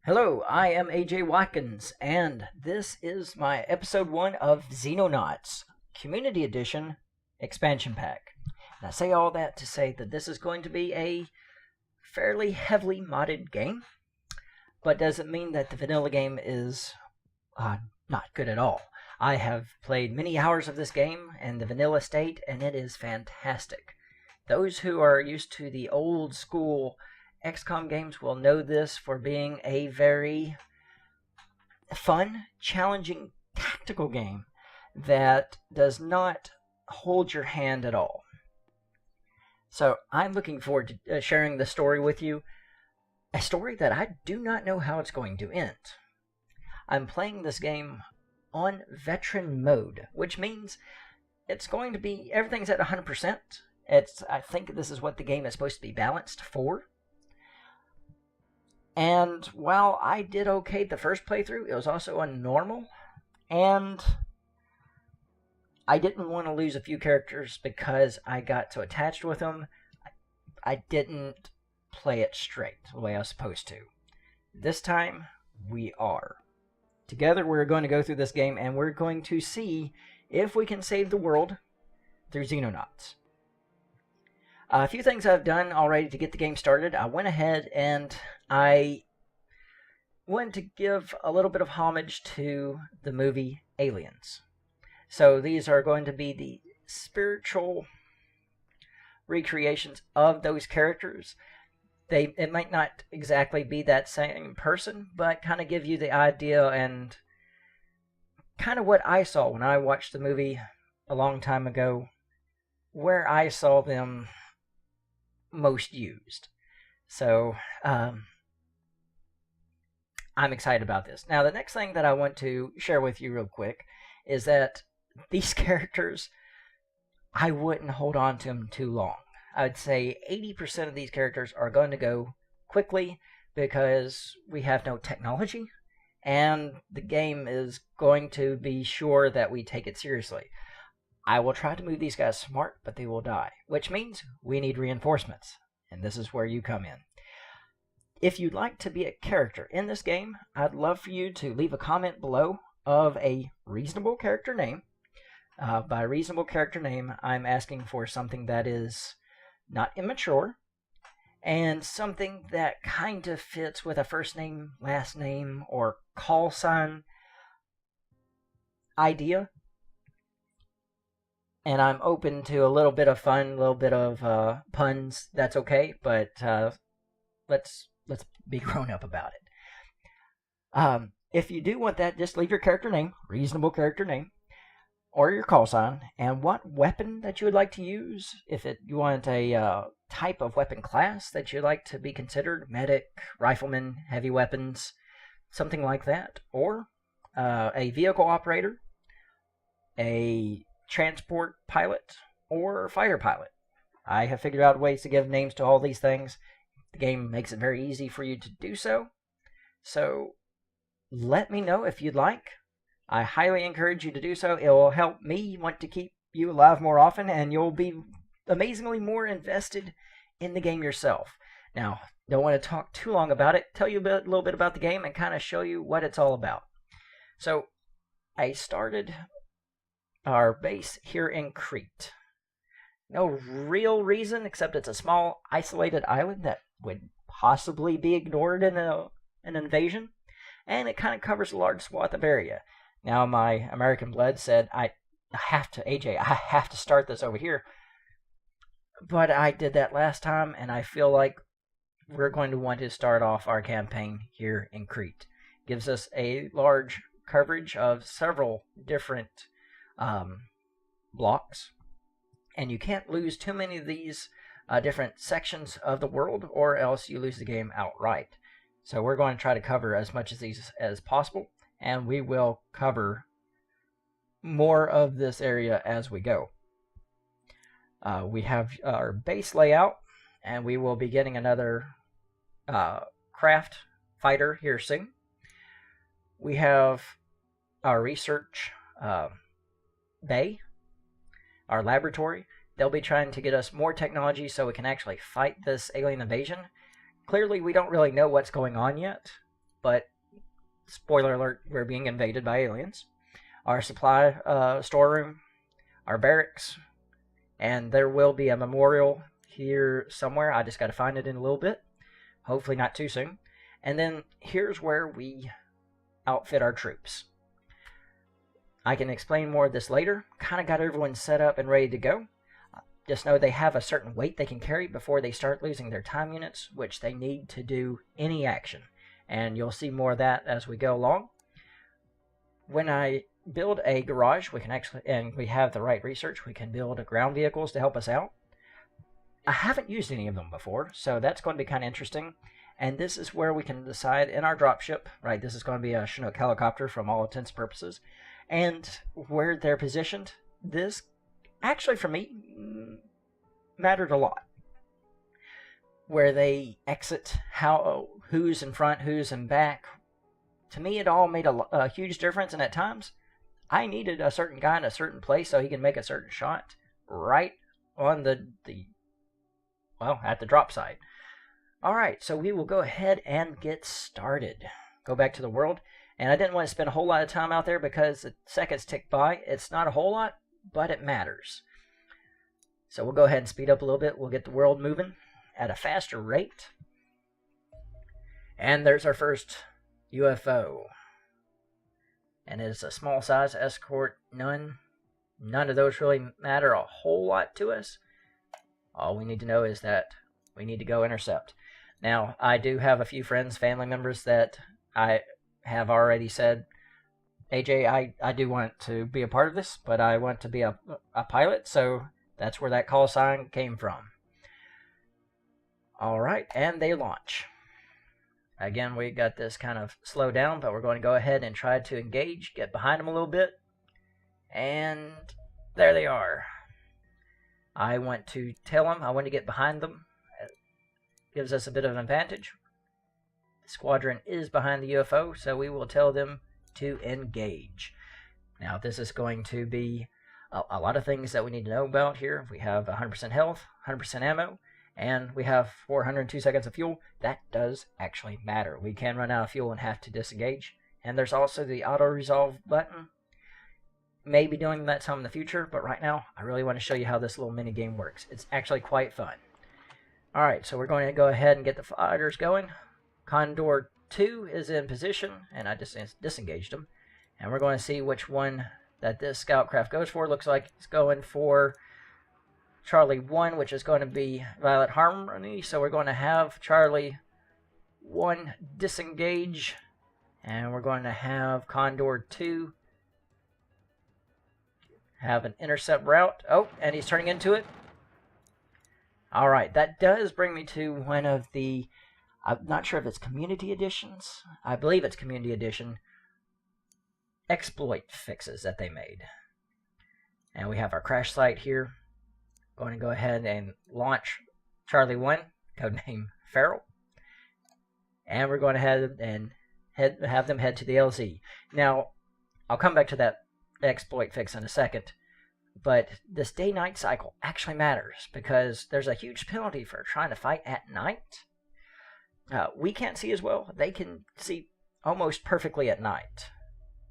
Hello, I am AJ Watkins, and this is my episode 1 of Xenonauts Community Edition Expansion Pack. And I say all that to say that this is going to be a fairly heavily modded game, but doesn't mean that the vanilla game is not good at all. I have played many hours of this game in the vanilla state, and it is fantastic. Those who are used to the old school XCOM games will know this for being a very fun, challenging, tactical game that does not hold your hand at all. So I'm looking forward to sharing the story with you, a story that I do not know how it's going to end. I'm playing this game on veteran mode, which means it's going to be, everything's at 100%. I think this is what the game is supposed to be balanced for. And while I did okay the first playthrough, it was also on normal, and I didn't want to lose a few characters because I got so attached with them. I didn't play it straight the way I was supposed to. This time, we are. Together, we're going to go through this game, and we're going to see if we can save the world through Xenonauts. A few things I've done already to get the game started. I went ahead and I wanted to give a little bit of homage to the movie Aliens. So these are going to be the spiritual recreations of those characters. It might not exactly be that same person, but kind of give you the idea and kind of what I saw when I watched the movie a long time ago, where I saw them most used. So I'm excited about this. Now, the next thing that I want to share with you real quick is that these characters, I wouldn't hold on to them too long. I would say 80% of these characters are going to go quickly because we have no technology, and the game is going to be sure that we take it seriously. I will try to move these guys smart, but they will die, which means we need reinforcements, and this is where you come in. If you'd like to be a character in this game, I'd love for you to leave a comment below of a reasonable character name. By reasonable character name, I'm asking for something that is not immature, and something that kind of fits with a first name, last name, or call sign idea. And I'm open to a little bit of fun, a little bit of puns. That's okay, but let's be grown up about it. If you do want that, just leave your character name, reasonable character name, or your call sign, and what weapon that you would like to use. If you want a type of weapon class that you'd like to be considered, medic, rifleman, heavy weapons, something like that, or a vehicle operator, a transport pilot, or fighter pilot. I have figured out ways to give names to all these things. The game makes it very easy for you to do so. So let me know if you'd like. I highly encourage you to do so. It will help me want to keep you alive more often, and you'll be amazingly more invested in the game yourself. Now, don't want to talk too long about it. Tell you a little bit about the game and kind of show you what it's all about. So I started our base here in Crete. No real reason, except it's a small, isolated island that would possibly be ignored in an invasion, and it kind of covers a large swath of area. Now, my American blood said, I have to start this over here, but I did that last time, and I feel like we're going to want to start off our campaign here in Crete. Gives us a large coverage of several different blocks, and you can't lose too many of these different sections of the world, or else you lose the game outright. So we're going to try to cover as much of these as possible, and we will cover more of this area as we go. We have our base layout, and we will be getting another craft fighter here soon. We have our research bay, our laboratory. They'll be trying to get us more technology so we can actually fight this alien invasion. Clearly, we don't really know what's going on yet, but spoiler alert, we're being invaded by aliens. Our supply storeroom, our barracks, and there will be a memorial here somewhere. I just got to find it in a little bit. Hopefully not too soon. And then here's where we outfit our troops. I can explain more of this later. Kind of got everyone set up and ready to go. Just know they have a certain weight they can carry before they start losing their time units, which they need to do any action. And you'll see more of that as we go along. When I build a garage, we can actually, and we have the right research, we can build ground vehicles to help us out. I haven't used any of them before, so that's going to be kind of interesting. And this is where we can decide in our dropship, right, this is going to be a Chinook helicopter from all intents and purposes, and where they're positioned. This, actually for me, mattered a lot. Where they exit, who's in front, who's in back. To me, it all made a huge difference, and at times, I needed a certain guy in a certain place so he can make a certain shot right on at the drop site. Alright, so we will go ahead and get started. Go back to the world, and I didn't want to spend a whole lot of time out there because the seconds tick by. It's not a whole lot, but it matters. So we'll go ahead and speed up a little bit. We'll get the world moving at a faster rate. And there's our first UFO. And it is a small size escort. None of those really matter a whole lot to us. All we need to know is that we need to go intercept. Now, I do have a few friends, family members that I have already said, AJ, I do want to be a part of this, but I want to be a pilot, so that's where that call sign came from. Alright, and they launch. Again, we got this kind of slowed down, but we're going to go ahead and try to engage, get behind them a little bit, and there they are. I want to tell them, I want to get behind them. It gives us a bit of an advantage. The squadron is behind the UFO, so we will tell them to engage. Now, this is going to be a lot of things that we need to know about here. We have 100% health, 100% ammo, and we have 402 seconds of fuel. That does actually matter. We can run out of fuel and have to disengage. And there's also the auto-resolve button. Maybe doing that some in the future, but right now, I really want to show you how this little mini game works. It's actually quite fun. Alright, so we're going to go ahead and get the fighters going. Condor 2 is in position, and I just disengaged him. And we're going to see which one that this scout craft goes for. Looks like it's going for Charlie 1, which is going to be Violet Harmony. So we're going to have Charlie 1 disengage, and we're going to have Condor 2 have an intercept route. Oh, and he's turning into it. Alright, that does bring me to one of the, I'm not sure if it's Community Editions. I believe it's Community Edition exploit fixes that they made. And we have our crash site here. Going to go ahead and launch Charlie 1, codename Feral. And we're going to have them head to the LZ. Now, I'll come back to that exploit fix in a second, but this day-night cycle actually matters because there's a huge penalty for trying to fight at night. We can't see as well. They can see almost perfectly at night.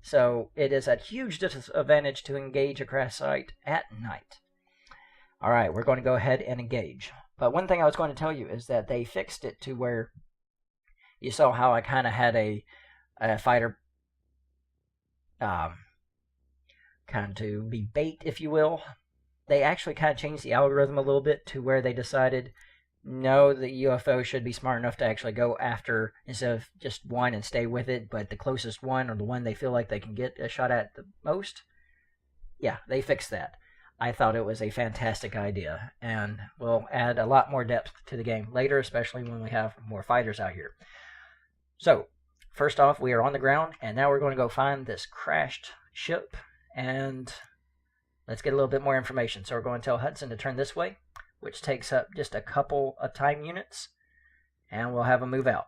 So it is a huge disadvantage to engage a crash site at night. Alright, we're going to go ahead and engage. But one thing I was going to tell you is that they fixed it to where you saw how I kind of had a fighter kind of to be bait, if you will. They actually kind of changed the algorithm a little bit to where they decided, no, the UFO should be smart enough to actually go after, instead of just one and stay with it, but the closest one or the one they feel like they can get a shot at the most. Yeah, they fixed that. I thought it was a fantastic idea, and will add a lot more depth to the game later, especially when we have more fighters out here. So, first off, we are on the ground, and now we're going to go find this crashed ship, and let's get a little bit more information. So we're going to tell Hudson to turn this way, which takes up just a couple of time units, and we'll have him move out.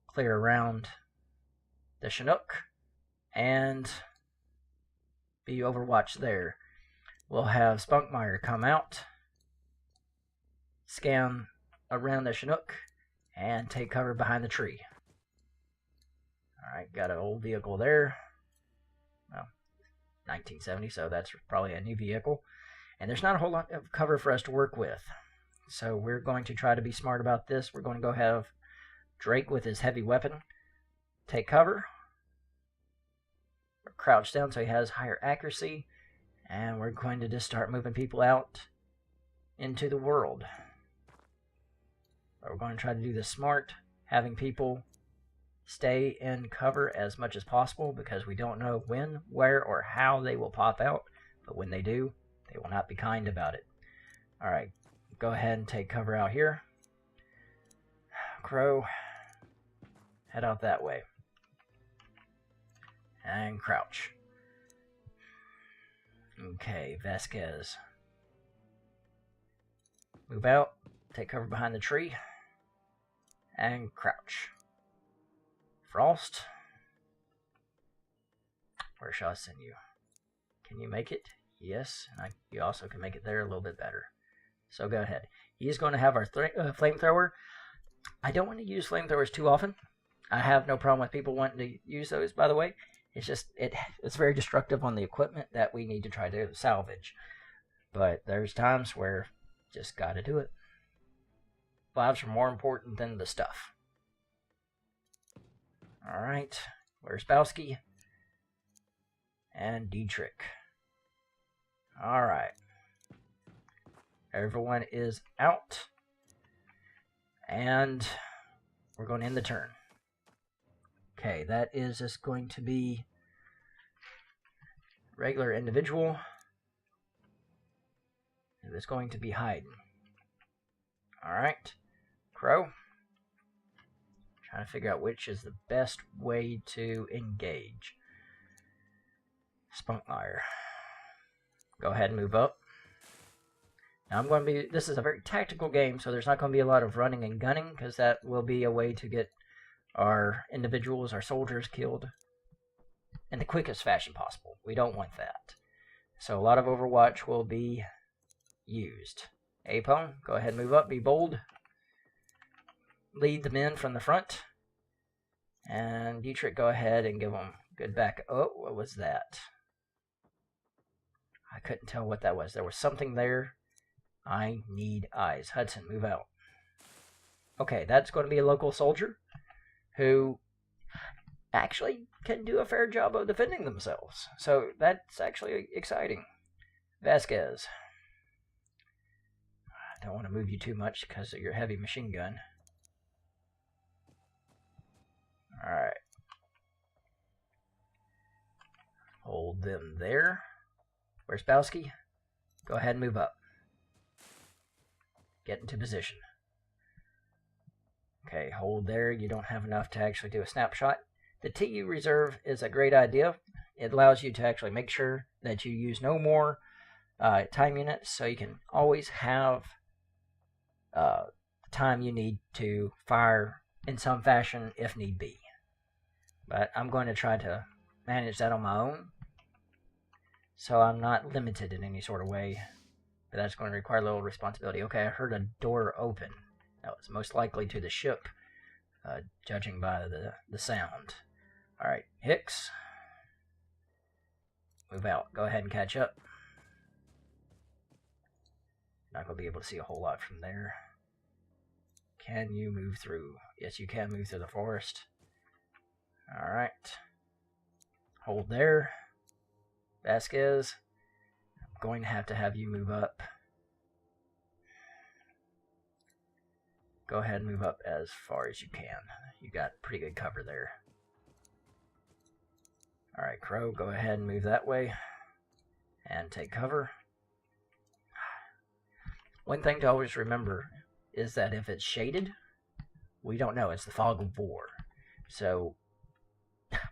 Clear around the Chinook, and be overwatched there. We'll have Spunkmeyer come out, scan around the Chinook, and take cover behind the tree. Alright, got an old vehicle there. Well, 1970, so that's probably a new vehicle. And there's not a whole lot of cover for us to work with. So we're going to try to be smart about this. We're going to go have Drake with his heavy weapon take cover. Crouch down so he has higher accuracy. And we're going to just start moving people out into the world. We're going to try to do this smart, having people stay in cover as much as possible because we don't know when, where, or how they will pop out. But when they do, they will not be kind about it. Alright, go ahead and take cover out here. Crow, head out that way. And crouch. Okay, Skzz. Move out, take cover behind the tree, and crouch. Frost, where shall I send you? Can you make it? Yes, and you also can make it there a little bit better. So go ahead. He's going to have our flamethrower. I don't want to use flamethrowers too often. I have no problem with people wanting to use those, by the way. It's just, it's very destructive on the equipment that we need to try to salvage. But there's times where just got to do it. Lives are more important than the stuff. Alright, where's Bowski? And Dietrich. Alright. Everyone is out. And we're going to end the turn. Okay, that is just going to be regular individual. It's going to be hide. Alright. Crow. Trying to figure out which is the best way to engage. Spunkmeyer. Go ahead and move up. Now I'm going to be, this is a very tactical game, so there's not going to be a lot of running and gunning, because that will be a way to get our individuals, our soldiers killed in the quickest fashion possible. We don't want that. So a lot of Overwatch will be used. Apone, go ahead and move up, be bold. Lead the men from the front. And Dietrich, go ahead and give them good back. Oh, what was that? I couldn't tell what that was. There was something there. I need eyes. Hudson, move out. Okay, that's going to be a local soldier who actually can do a fair job of defending themselves. So that's actually exciting. Skzz. I don't want to move you too much because of your heavy machine gun. Alright. Hold them there. Where's Bowski? Go ahead and move up. Get into position. Okay, hold there. You don't have enough to actually do a snapshot. The TU reserve is a great idea. It allows you to actually make sure that you use no more time units, so you can always have the time you need to fire in some fashion if need be. But I'm going to try to manage that on my own, so I'm not limited in any sort of way. But that's going to require a little responsibility. Okay, I heard a door open. That was most likely to the ship, judging by the sound. Alright, Hicks. Move out. Go ahead and catch up. Not going to be able to see a whole lot from there. Can you move through? Yes, you can move through the forest. Alright. Hold there. Skzz. I'm going to have you move up. Go ahead and move up as far as you can. You got pretty good cover there. Alright, Crow, go ahead and move that way. And take cover. One thing to always remember is that if it's shaded, we don't know. It's the fog of war. So,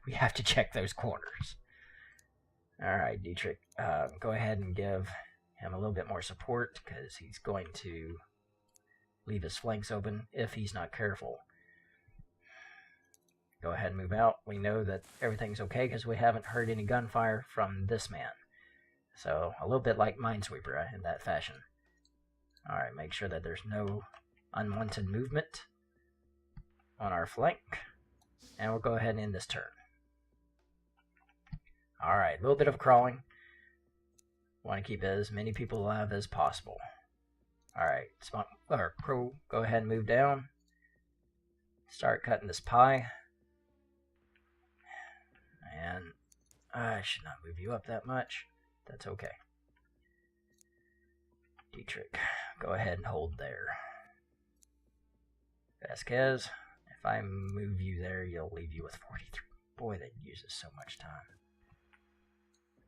we have to check those corners. Alright, Dietrich, go ahead and give him a little bit more support, because he's going to leave his flanks open if he's not careful. Go ahead and move out. We know that everything's okay because we haven't heard any gunfire from this man. So, a little bit like Minesweeper in that fashion. Alright, make sure that there's no unwanted movement. on our flank. And we'll go ahead and end this turn. Alright, a little bit of crawling. Want to keep as many people alive as possible. Alright, Crow, go ahead and move down. Start cutting this pie. And I should not move you up that much. That's okay. Dietrich, go ahead and hold there. Skzz, if I move you there, you'll leave you with 43. Boy, that uses so much time.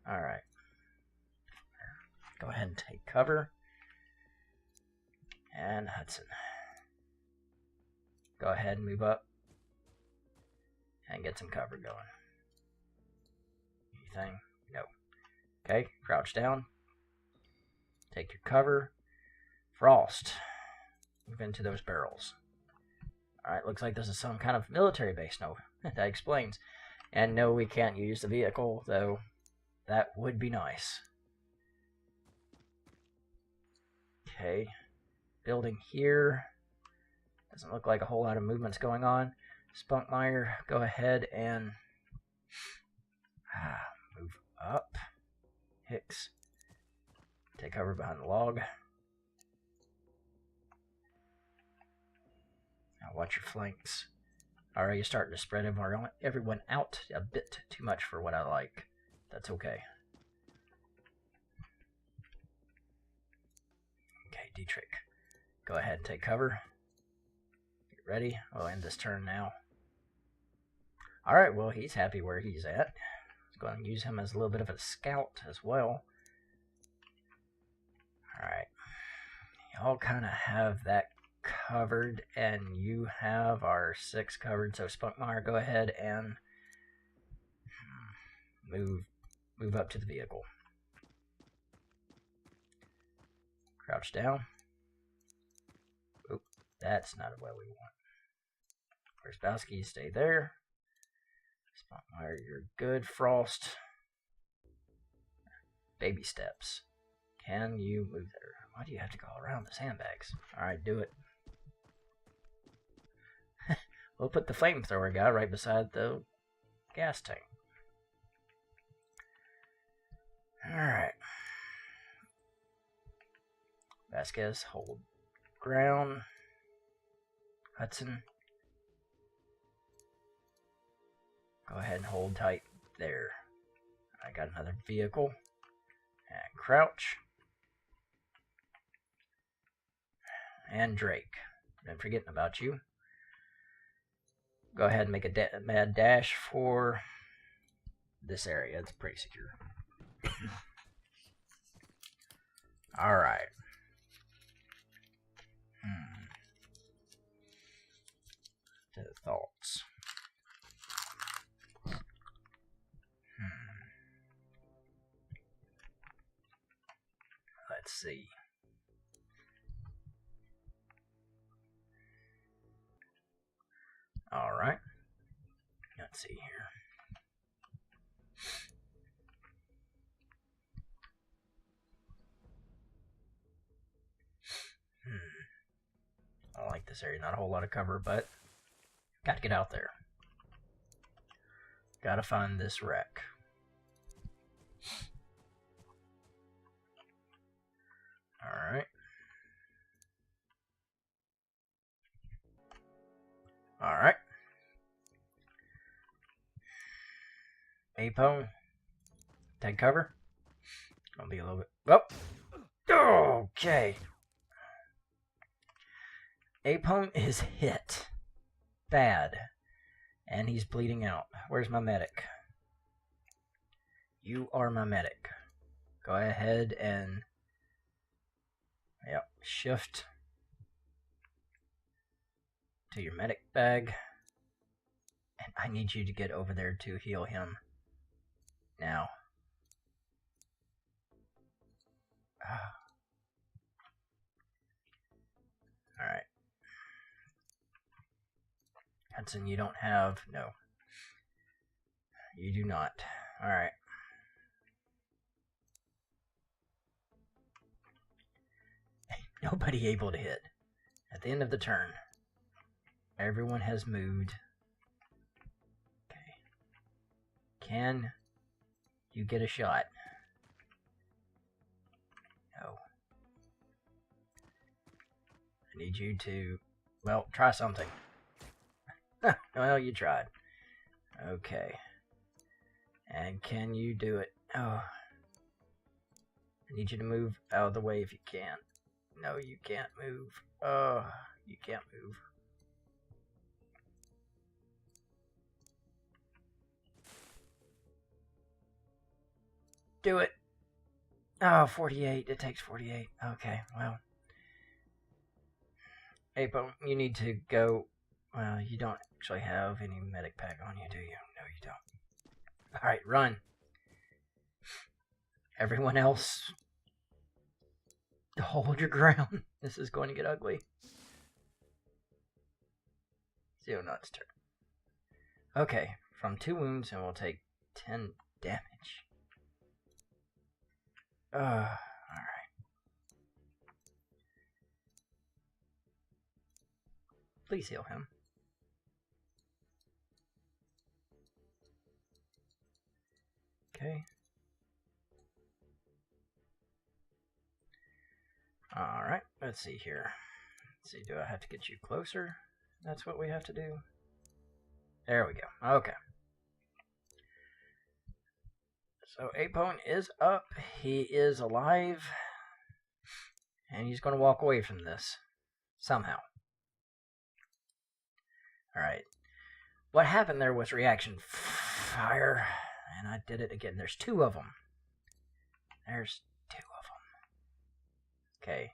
Alright. Go ahead and take cover. And Hudson. Go ahead and move up. And get some cover going. Anything? No. Okay, crouch down. Take your cover. Frost. Move into those barrels. Alright, looks like this is some kind of military base. No, that explains. And no, we can't use the vehicle, though that would be nice. Okay. Building here. Doesn't look like a whole lot of movement's going on. Spunkmeyer, go ahead and move up. Hicks. Take cover behind the log. Now watch your flanks. Alright, you're starting to spread everyone out a bit too much for what I like. That's okay. Okay, Dietrich. Go ahead and take cover. Get ready. We'll end this turn now. Alright, well, he's happy where he's at. He's going to use him as a little bit of a scout as well. Alright. Y'all kind of have that covered, and you have our 6 covered. So, Spunkmeyer, go ahead and move up to the vehicle. Crouch down. Oop, that's not what we want. Where's stay there. Spunkmeyer, you're good. Frost. Baby steps. Can you move there? Why do you have to go around the sandbags? Alright, do it. We'll put the flamethrower guy right beside the gas tank. Alright. Skzz, hold ground. Hudson. Go ahead and hold tight there. I got another vehicle. And crouch. And Drake. I'm forgetting about you. Go ahead and make a mad dash for this area. It's pretty secure. Alright. To the thoughts. Let's see. Alright. Let's see here. I like this area. Not a whole lot of cover, but got to get out there. Got to find this wreck. Alright. Alright. Apone. Take cover. Gonna be a little bit. Oh! Okay. Apone is hit. Bad. And he's bleeding out. Where's my medic? You are my medic. Go ahead and... Yep. Shift to your medic bag. And I need you to get over there to heal him. Now. Alright. Hudson, you don't have... No. You do not. Alright. Nobody able to hit. At the end of the turn. Everyone has moved. Okay. Can you get a shot? No. I need you to, well, try something. Well, you tried. Okay. And can you do it? Oh. I need you to move out of the way if you can. No, you can't move. Oh, you can't move. Do it. Oh, 48. It takes 48. Okay, well. Apo, you need to go. Well, you don't actually have any medic pack on you, do you? No, you don't. Alright, run. Everyone else, hold your ground. This is going to get ugly. Xenonauts turn. Okay, from 2 wounds, and we'll take 10 damage. Alright. Please heal him. Okay. Alright, let's see here. Let's see, do I have to get you closer? That's what we have to do. There we go. Okay. So Apone is up. He is alive. And he's going to walk away from this. Somehow. Alright. What happened there was reaction fire. And I did it again. There's 2 of them. There's 2 of them. Okay.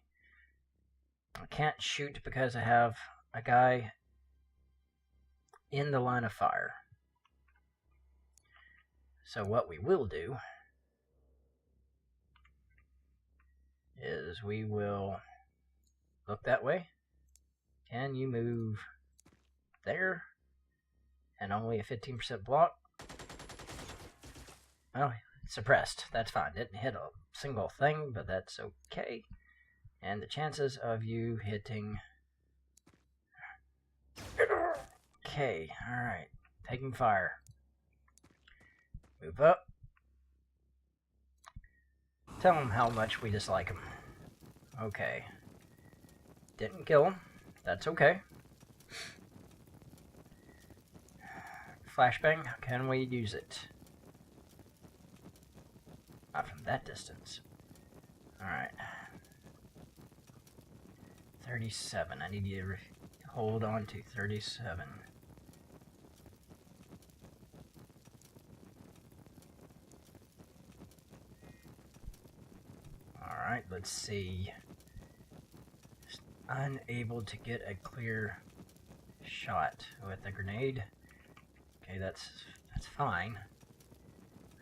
I can't shoot because I have a guy in the line of fire. So what we will do is we will look that way. Can you move there? And only a 15% block. Oh, suppressed. That's fine. Didn't hit a single thing, but that's okay. And the chances of you hitting... Okay, alright. Taking fire. Move up. Tell him how much we dislike him. Okay. Didn't kill him. That's okay. Flashbang, can we use it? Not from that distance. Alright. 37. I need you to hold on to 37. Alright, let's see. Just unable to get a clear shot with the grenade. Okay, that's fine,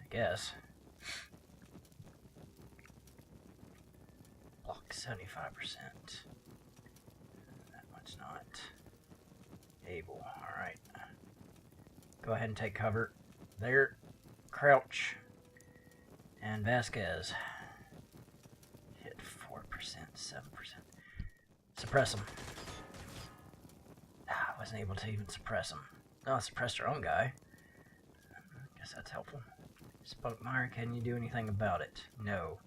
I guess. Block 75%. That one's not able. Alright. Go ahead and take cover. There. Crouch. And Vasquez. Hit 4%, 7%. Suppress him. I wasn't able to even suppress him. Oh, suppressed our own guy. Guess that's helpful. Spunkmeyer, can you do anything about it? No.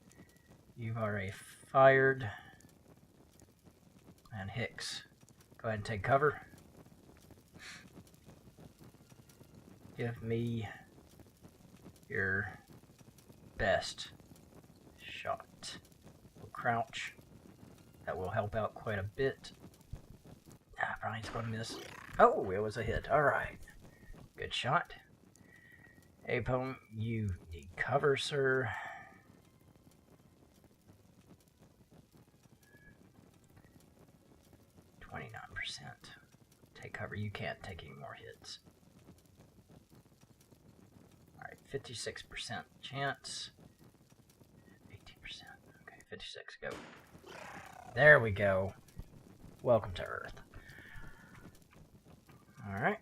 You are a fired. And Hicks. Go ahead and take cover. Give me your best shot. We'll crouch. That will help out quite a bit. Probably going to miss. Oh, it was a hit. Alright. Good shot. Apone, you need cover, sir. Take cover. You can't take any more hits. Alright, 56% chance. 18%. Okay, 56. Go. There we go. Welcome to Earth. Alright.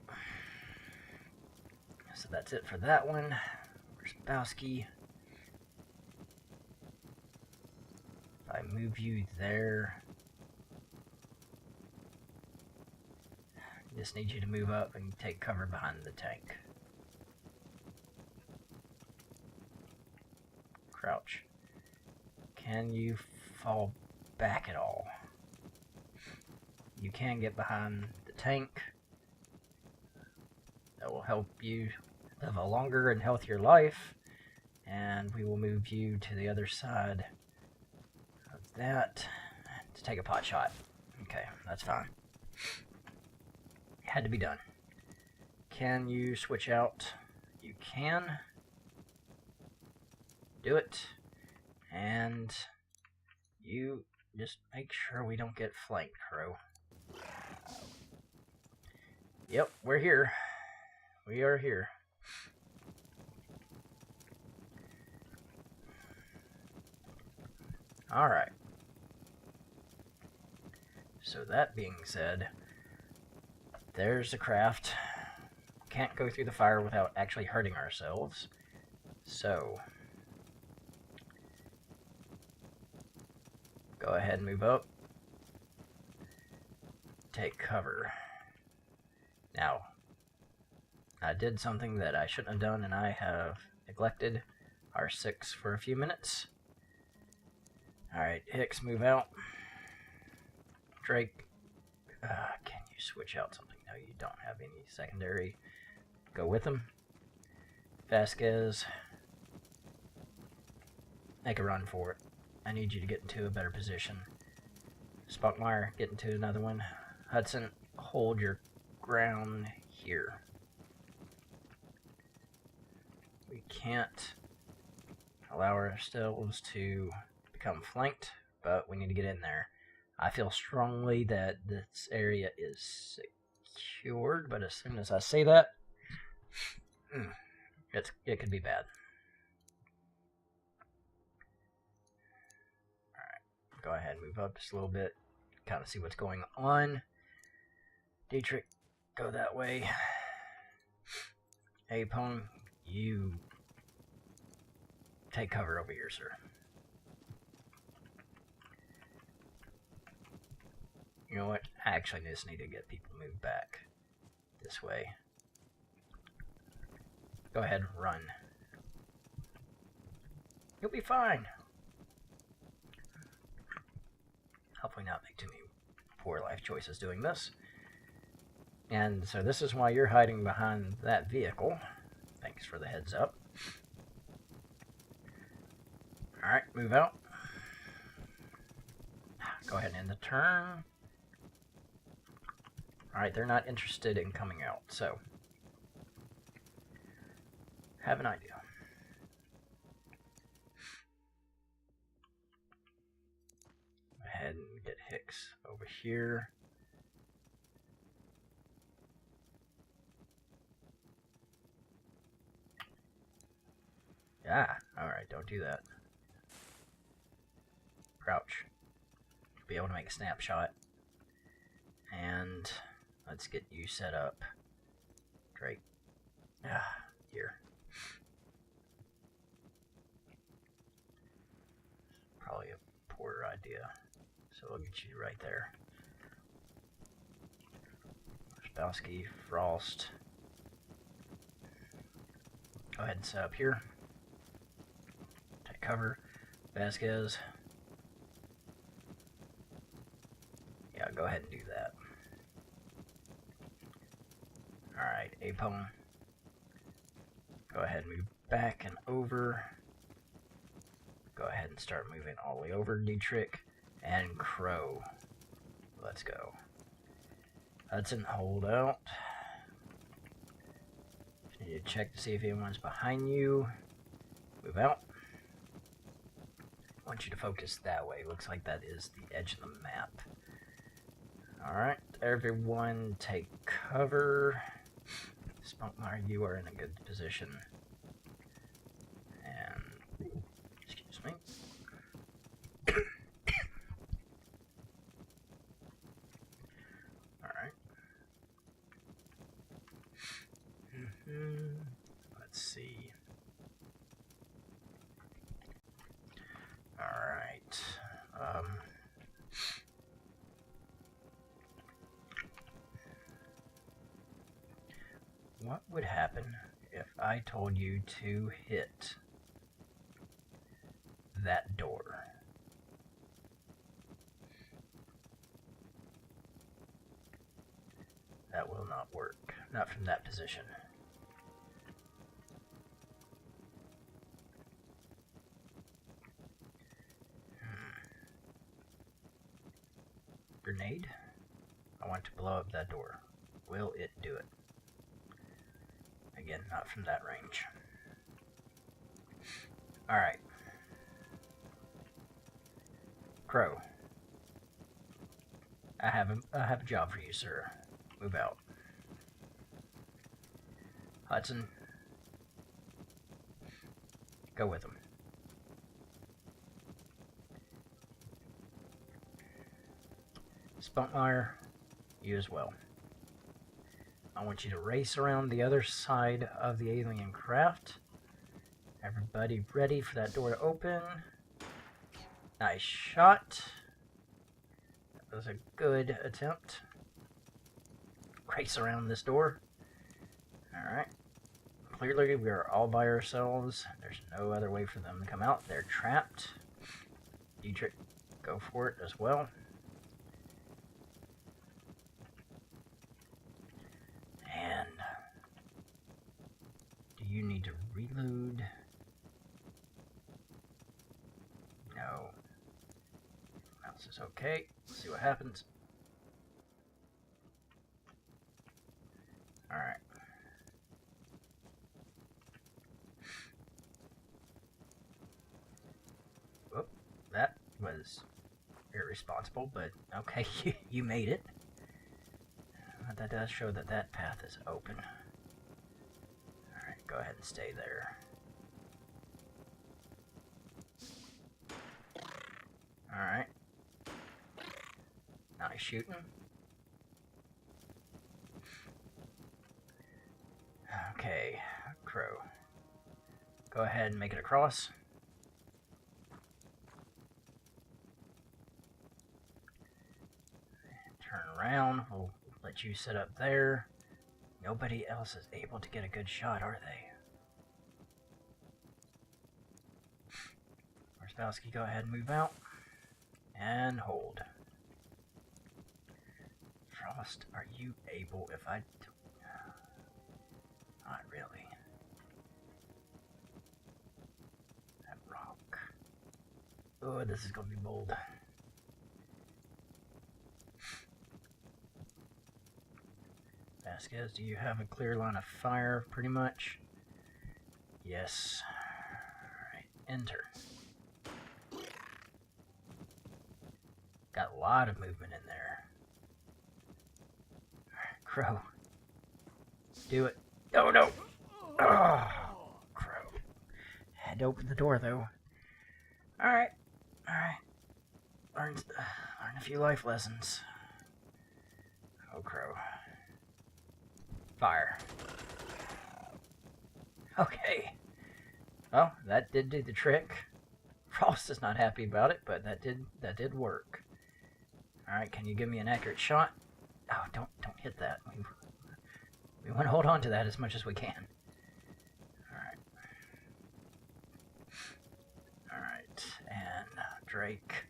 So that's it for that one. Where's Bowski? If I move you there... Just need you to move up and take cover behind the tank. Crouch. Can you fall back at all? You can get behind the tank. That will help you live a longer and healthier life. And we will move you to the other side of that to take a pot shot. Okay, that's fine. Had to be done. Can you switch out? You can. Do it. And you just make sure we don't get flanked, Crow. Yep, we're here. We are here. Alright. So that being said, there's the craft. Can't go through the fire without actually hurting ourselves. So, go ahead and move up. Take cover. Now, I did something that I shouldn't have done, and I have neglected our 6 for a few minutes. Alright, Hicks, move out. Drake, can you switch out something? No, you don't have any secondary. Go with them. Skzz, make a run for it. I need you to get into a better position. Spunkmeyer, get into another one. Hudson, hold your ground here. We can't allow ourselves to become flanked, but we need to get in there. I feel strongly that this area is secured, but as soon as I say that, it could be bad. Alright, go ahead and move up just a little bit, kind of see what's going on. Dietrich, go that way. Apone, you take cover over here, sir. You know what? I actually just need to get people moved back this way. Go ahead and run. You'll be fine. Hopefully not make too many poor life choices doing this. And so this is why you're hiding behind that vehicle. Thanks for the heads up. Alright, move out. Go ahead and end the turn. Alright, they're not interested in coming out, so have an idea. Go ahead and get Hicks over here. Yeah, alright, don't do that. Crouch. Be able to make a snapshot. And let's get you set up. Drake. Here. Probably a poor idea. So we'll get you right there. Spowski, Frost. Go ahead and set up here. Take cover. Skzz. Yeah, go ahead and do that. Alright, Apone. Go ahead and move back and over. Go ahead and start moving all the way over. Dietrich and Crow. Let's go. Hudson, hold out. Need to check to see if anyone's behind you. Move out. I want you to focus that way. Looks like that is the edge of the map. Alright, everyone take cover. Spunkmeyer, you are in a good position. And, excuse me. Alright. Let's see. Alright. What would happen if I told you to hit that door? That will not work. Not from that position. Grenade. I want to blow up that door. Will it do it? Again, not from that range. Alright. Crow. I have a job for you, sir. Move out. Hudson. Go with him. Spunkmeyer, you as well. I want you to race around the other side of the alien craft. Everybody ready for that door to open. Nice shot. That was a good attempt. Race around this door. Alright. Clearly we are all by ourselves. There's no other way for them to come out. They're trapped. Dietrich, go for it as well. And do you need to reload? No. Mouse is okay. Let's see what happens. Alright. Whoop. That was irresponsible, but okay, you made it. That does show that that path is open. Alright, go ahead and stay there. Alright. Nice shooting. Okay, Crow. Go ahead and make it across. Turn around. We'll let you sit up there. Nobody else is able to get a good shot, are they? Warzbowski, go ahead and move out. And hold. Frost, are you able, if I... Not really. That rock. Oh, this is going to be bold. Skzz, do you have a clear line of fire, pretty much? Yes. Alright, enter. Got a lot of movement in there. Alright, Crow. Do it. Oh, no! Oh, Crow. Had to open the door, though. Alright. Alright. Learn a few life lessons. Oh, Crow. Fire. Okay. Well, that did do the trick. Frost is not happy about it, but that did work. Alright, can you give me an accurate shot? Oh, don't hit that. We want to hold on to that as much as we can. Alright. Alright, and Drake.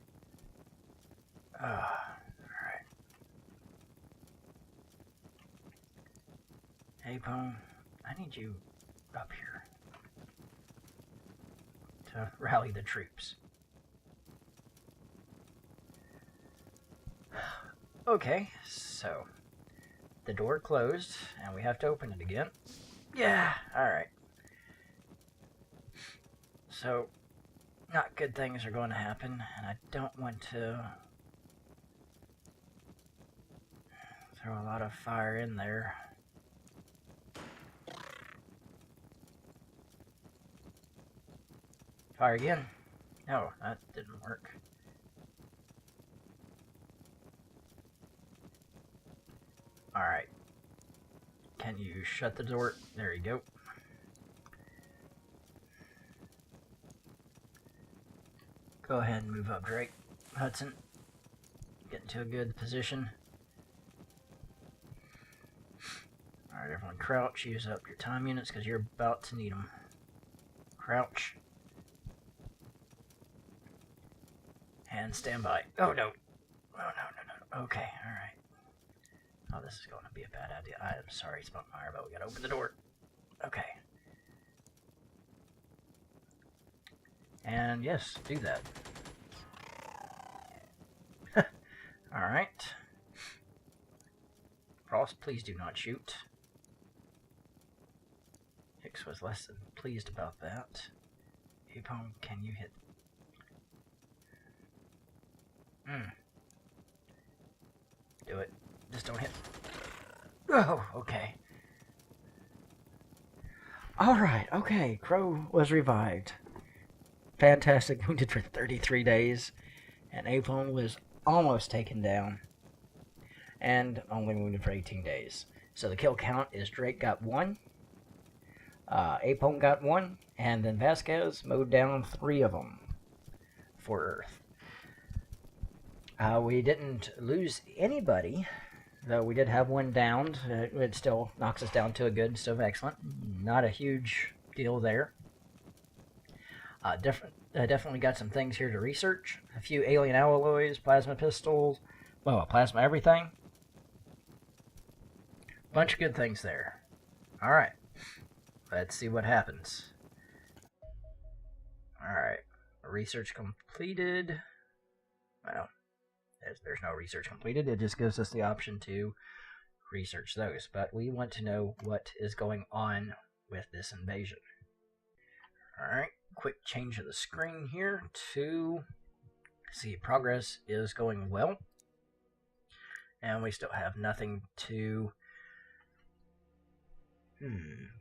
Alright. Hey, Pone, I need you up here to rally the troops. Okay, so the door closed, and we have to open it again. Yeah, alright. So, not good things are going to happen, and I don't want to throw a lot of fire in there. Fire again. No, that didn't work. Alright. Can you shut the door? There you go. Go ahead and move up, Drake. Hudson. Get into a good position. Alright. Alright, everyone crouch. Use up your time units because you're about to need them. Crouch. And stand by. Oh, no. Oh, no. Okay, alright. Oh, this is going to be a bad idea. I'm sorry, Spunkmeyer, but we gotta open the door. Okay. And yes, do that. Alright. Frost, please do not shoot. Hicks was less than pleased about that. Apone, can you hit? Do it. Just don't hit. Oh, okay. Alright, okay. Crow was revived. Fantastic. Wounded for 33 days. And Apone was almost taken down. And only wounded for 18 days. So the kill count is Drake got 1. Apone got 1. And then Vasquez mowed down 3 of them. For Earth. We didn't lose anybody. Though we did have 1 downed. It still knocks us down to a good, so excellent. Not a huge deal there. Definitely got some things here to research. A few alien alloys, plasma pistols, well, plasma everything. Bunch of good things there. Alright. Let's see what happens. Alright. Research completed. Well, there's no research completed. It just gives us the option to research those. But we want to know what is going on with this invasion. Alright. Quick change of the screen here to see progress is going well. And we still have nothing to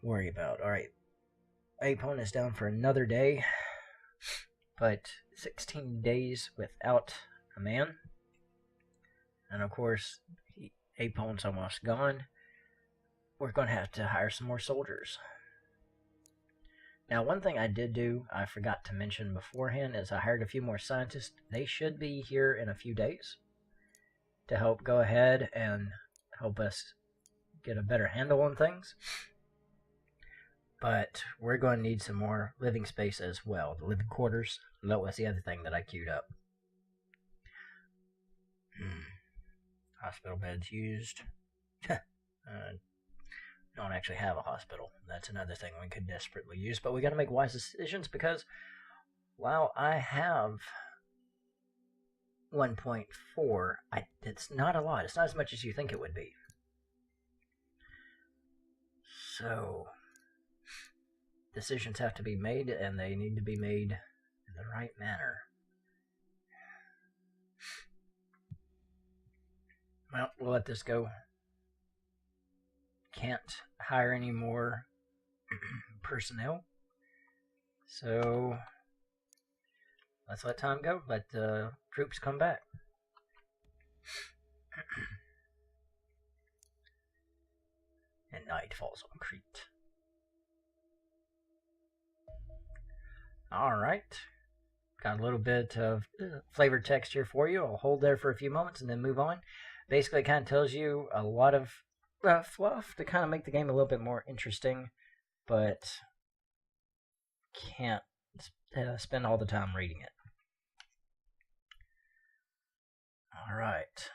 worry about. Alright. Apone is down for another day. But 16 days without a man. And of course, Apone's almost gone. We're going to have to hire some more soldiers. Now, one thing I did do, I forgot to mention beforehand, is I hired a few more scientists. They should be here in a few days to help go ahead and help us get a better handle on things. But we're going to need some more living space as well. The living quarters. That was the other thing that I queued up. Hospital beds used. Don't actually have a hospital. That's another thing we could desperately use. But we got to make wise decisions because while I have 1.4, it's not a lot. It's not as much as you think it would be. So decisions have to be made, and they need to be made in the right manner. Well, we'll let this go. Can't hire any more personnel. So let's let time go. Let the troops come back. And night falls on Crete. Alright. Got a little bit of flavored text here for you. I'll hold there for a few moments and then move on. Basically, it kind of tells you a lot of fluff to kind of make the game a little bit more interesting, but can't spend all the time reading it. Alright.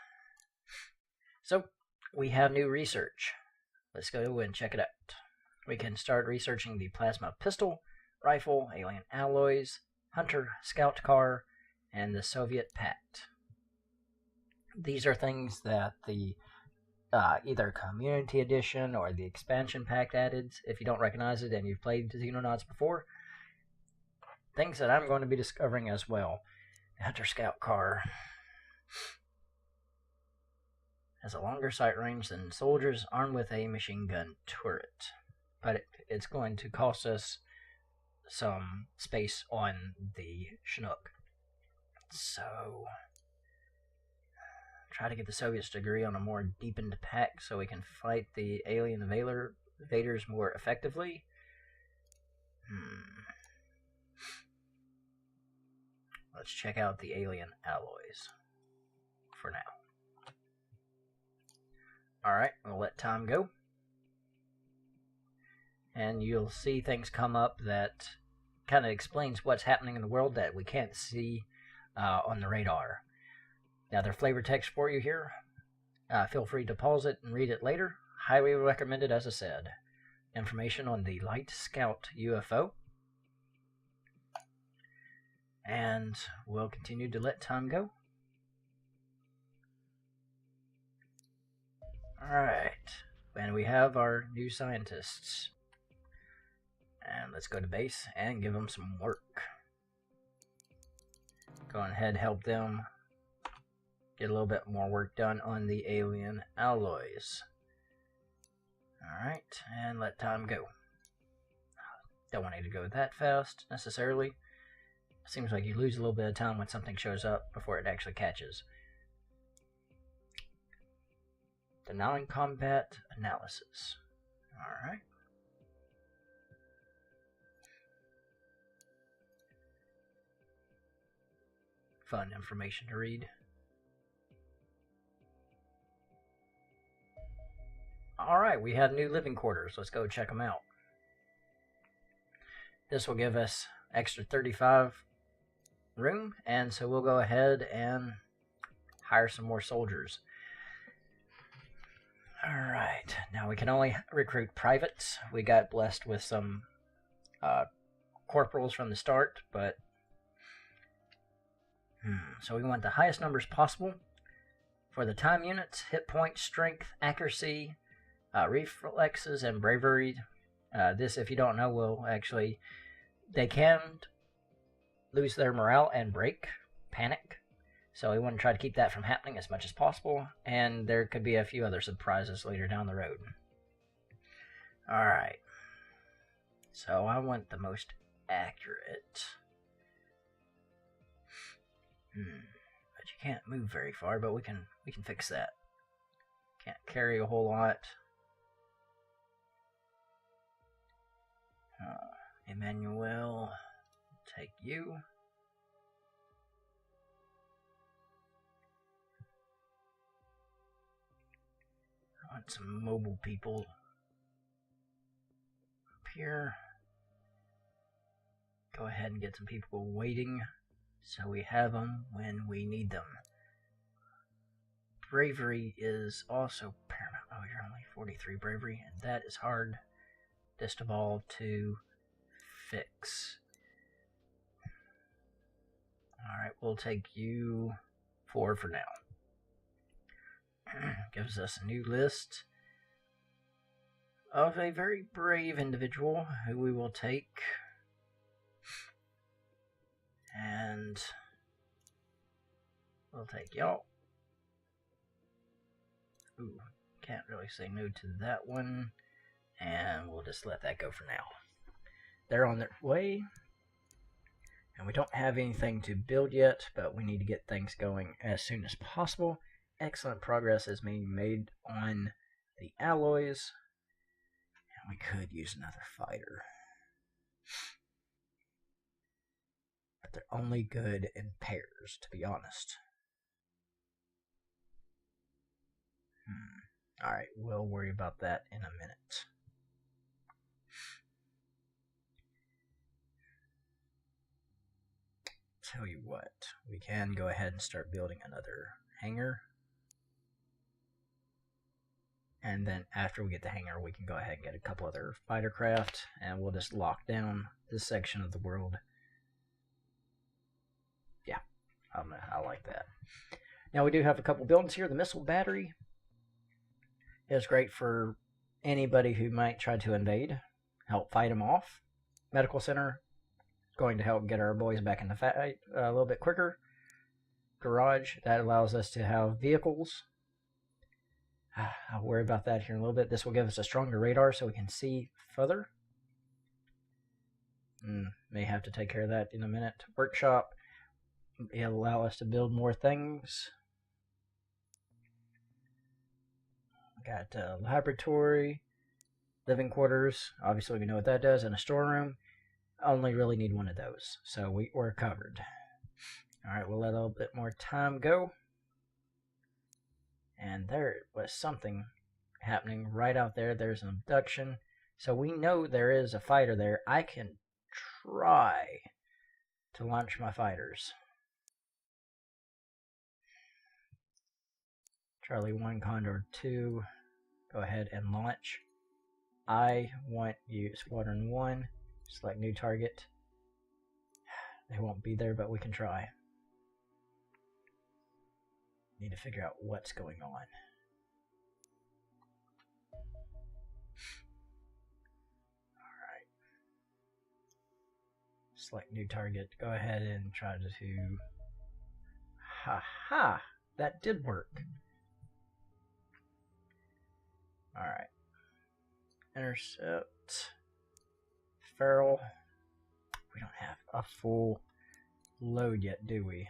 So, we have new research. Let's go and check it out. We can start researching the plasma pistol, rifle, alien alloys, hunter scout car, and the Soviet pact. These are things that the either Community Edition or the Expansion Pack added, if you don't recognize it and you've played Xenonauts before. Things that I'm going to be discovering as well. The Hunter Scout car has a longer sight range than soldiers armed with a machine gun turret. But it's going to cost us some space on the Chinook. So try to get the Soviets to agree on a more deepened pact so we can fight the alien invaders more effectively. Let's check out the alien alloys for now. Alright, we'll let time go. and you'll see things come up that kind of explains what's happening in the world that we can't see on the radar. Now, their flavor text for you here. Feel free to pause it and read it later. Highly recommended, as I said. Information on the Light Scout UFO. And we'll continue to let time go. Alright, and we have our new scientists. And let's go to base and give them some work. Go ahead, help them get a little bit more work done on the alien alloys. Alright, and let time go. Don't want it to go that fast, necessarily. Seems like you lose a little bit of time when something shows up before it actually catches. The non-combat analysis. Alright. Fun information to read. Alright, we have new living quarters. Let's go check them out. This will give us extra 35 room, and so we'll go ahead and hire some more soldiers. Alright, now we can only recruit privates. We got blessed with some corporals from the start, but so we want the highest numbers possible. For the time units, hit point, strength, accuracy, reflexes, and bravery. This, if you don't know, will actually, they can lose their morale and break, panic. So we want to try to keep that from happening as much as possible, and there could be a few other surprises later down the road. Alright, so I want the most accurate. But you can't move very far, but we can fix that. Can't carry a whole lot. Emmanuel, take you. I want some mobile people up here. Go ahead and get some people waiting so we have them when we need them. Bravery is also paramount. Oh, you're only 43 bravery, and that is hard just of all to fix. Alright, we'll take you 4 for now. Gives us a new list of a very brave individual who we will take. And we'll take y'all. Ooh, can't really say no to that one. And we'll just let that go for now. They're on their way. And we don't have anything to build yet, but we need to get things going as soon as possible. Excellent progress is being made on the alloys. And we could use another fighter. But they're only good in pairs, to be honest. Alright, we'll worry about that in a minute. Tell you what, we can go ahead and start building another hangar. And then after we get the hangar, we can go ahead and get a couple other fighter craft, and we'll just lock down this section of the world. Yeah, I like that. Now we do have a couple buildings here. The missile battery is great for anybody who might try to invade, help fight them off. Medical center, going to help get our boys back in the fight a little bit quicker. Garage, that allows us to have vehicles. I'll worry about that here in a little bit. This will give us a stronger radar so we can see further. May have to take care of that in a minute. Workshop, it'll allow us to build more things. Got a laboratory, living quarters. Obviously, we know what that does. And a storeroom. Only really need one of those. So we're covered. Alright, we'll let a little bit more time go. And there was something happening right out there. There's an abduction. So we know there is a fighter there. I can try to launch my fighters. Charlie 1, Condor 2, go ahead and launch. I want you, Squadron 1, select new target. They won't be there, but we can try. Need to figure out what's going on. Alright. Select new target. Go ahead and try to... Ha! That did work. Alright. Intercept. Feral. We don't have a full load yet, do we?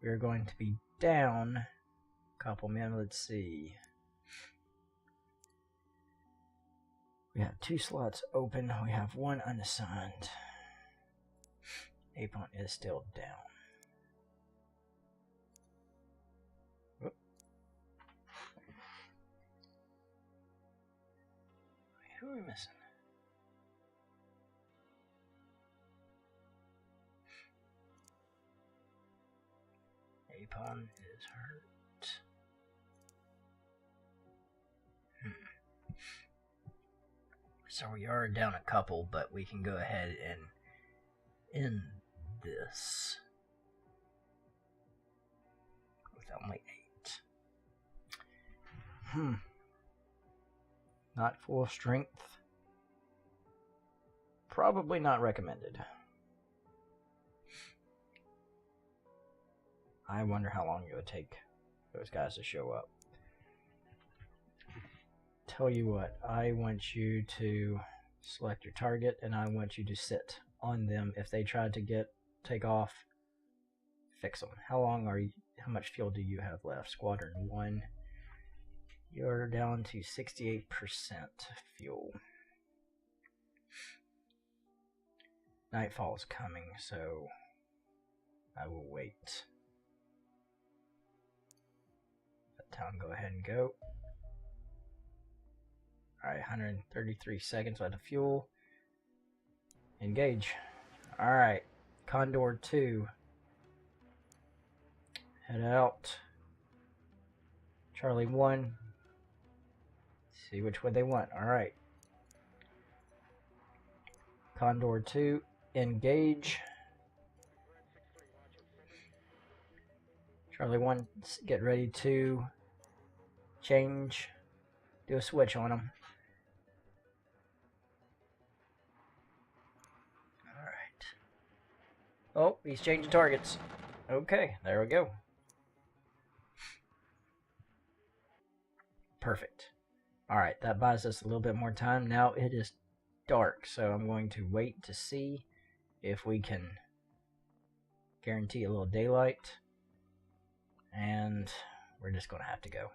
We're going to be down a couple men. Let's see. We have 2 slots open. We have 1 unassigned. Apon is still down. Whoop. Who are we missing? Apon is hurt. So we are down a couple, but we can go ahead and end this with only 8. Not full strength. Probably not recommended. I wonder how long it would take those guys to show up. Tell you what, I want you to select your target, and I want you to sit on them. If they try to take off, fix them. How much fuel do you have left? Squadron 1, you're down to 68% fuel. Nightfall is coming, so I will wait. Let town go ahead and go. Alright, 133 seconds left of fuel. Engage. Alright, Condor 2. Head out. Charlie 1. See which way they want. Alright. Condor 2. Engage. Charlie 1, get ready to change. Do a switch on them. Oh, he's changing targets. Okay, there we go. Perfect. Alright, that buys us a little bit more time. Now it is dark, so I'm going to wait to see if we can guarantee a little daylight. And we're just going to have to go.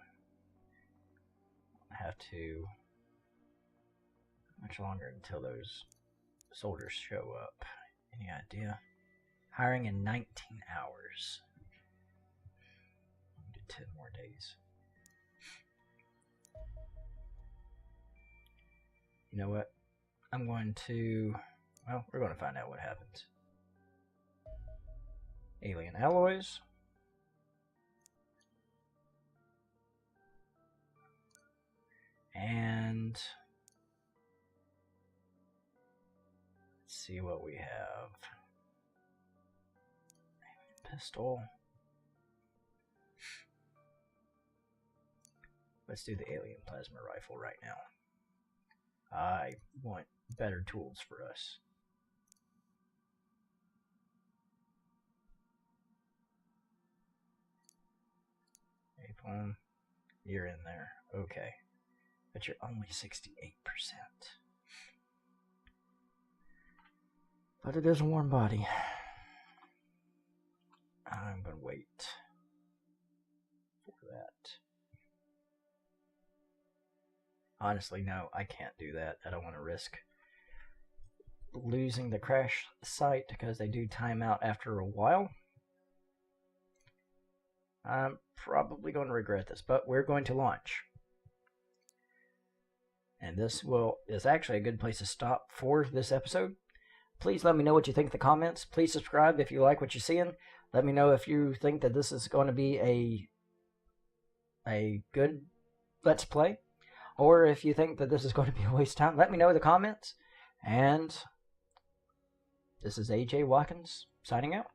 I have to... much longer until those soldiers show up. Any idea? Hiring in 19 hours. Do 10 more days. You know what? I'm going to... well, we're going to find out what happens. Alien alloys. And... let's see what we have. Pistol. Let's do the alien plasma rifle right now. I want better tools for us. Apon, you're in there. Okay. But you're only 68%. But it is a warm body. I'm going to wait for that. Honestly, no, I can't do that. I don't want to risk losing the crash site because they do time out after a while. I'm probably going to regret this, but we're going to launch. And this is actually a good place to stop for this episode. Please let me know what you think in the comments. Please subscribe if you like what you're seeing. Let me know if you think that this is going to be a good Let's Play. Or if you think that this is going to be a waste of time. Let me know in the comments. And this is AJ Watkins signing out.